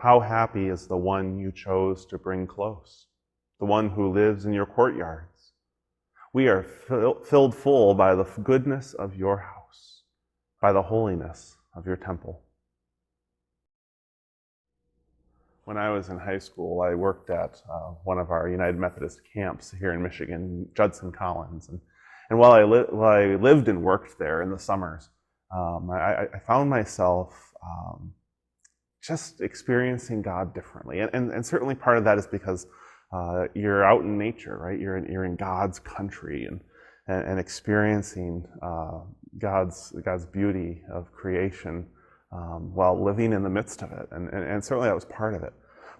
How happy is the one you chose to bring close, the one who lives in your courtyards. We are filled full by the goodness of your house, by the holiness of your temple. When I was in high school, I worked at one of our United Methodist camps here in Michigan, Judson Collins. And while I lived and worked there in the summers, I found myself just experiencing God differently. And certainly part of that is because you're out in nature, right? You're in God's country and experiencing God's beauty of creation while living in the midst of it. And certainly that was part of it.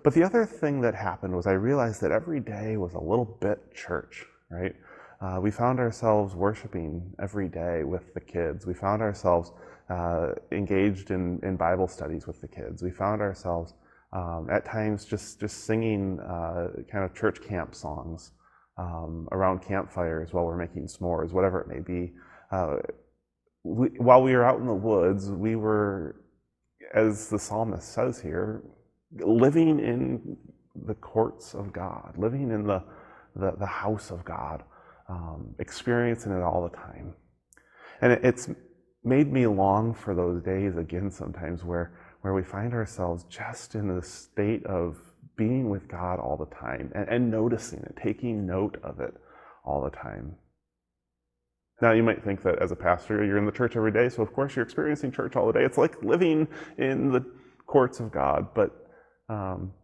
But the other thing that happened was I realized that every day was a little bit church, right? We found ourselves worshiping every day with the kids. We found ourselves engaged in Bible studies with the kids. We found ourselves at times just singing kind of church camp songs around campfires while we're making s'mores, whatever it may be. While we were out in the woods, we were, as the psalmist says here, living in the courts of God, living in the house of God, experiencing it all the time. And it's made me long for those days again sometimes where we find ourselves just in the state of being with God all the time and noticing it, taking note of it all the time. Now, you might think that as a pastor, you're in the church every day, so of course you're experiencing church all the day. It's like living in the courts of God, but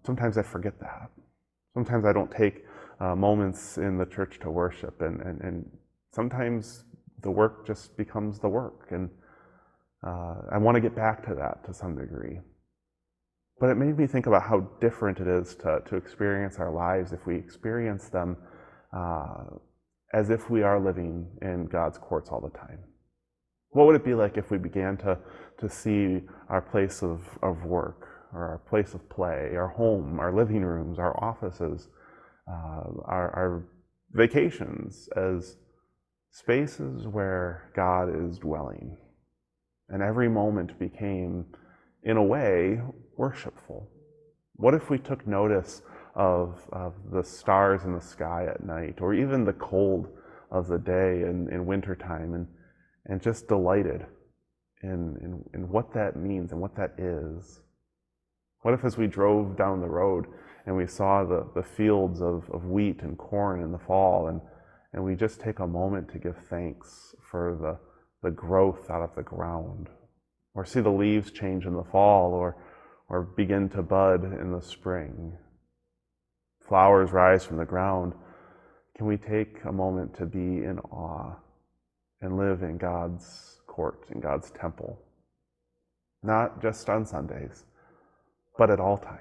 sometimes I forget that. Sometimes I don't take moments in the church to worship, and sometimes the work just becomes the work, and I want to get back to that to some degree. But it made me think about how different it is to experience our lives if we experience them as if we are living in God's courts all the time. What would it be like if we began to see our place of work, or our place of play, our home, our living rooms, our offices, our vacations as spaces where God is dwelling? And every moment became, in a way, worshipful. What if we took notice of the stars in the sky at night, or even the cold of the day in wintertime, and just delighted in what that means and what that is? What if as we drove down the road and we saw the fields of wheat and corn in the fall, and we just take a moment to give thanks for the growth out of the ground, or see the leaves change in the fall, or begin to bud in the spring, flowers rise from the ground? Can we take a moment to be in awe and live in God's court, in God's temple? Not just on Sundays, but at all times.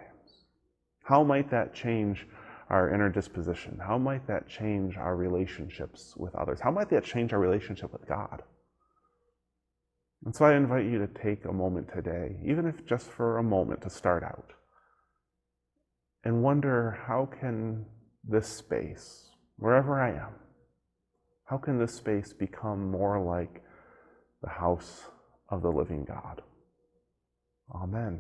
How might that change our inner disposition? How might that change our relationships with others? How might that change our relationship with God? And so I invite you to take a moment today, even if just for a moment to start out, and wonder, how can this space, wherever I am, how can this space become more like the house of the living God? Amen.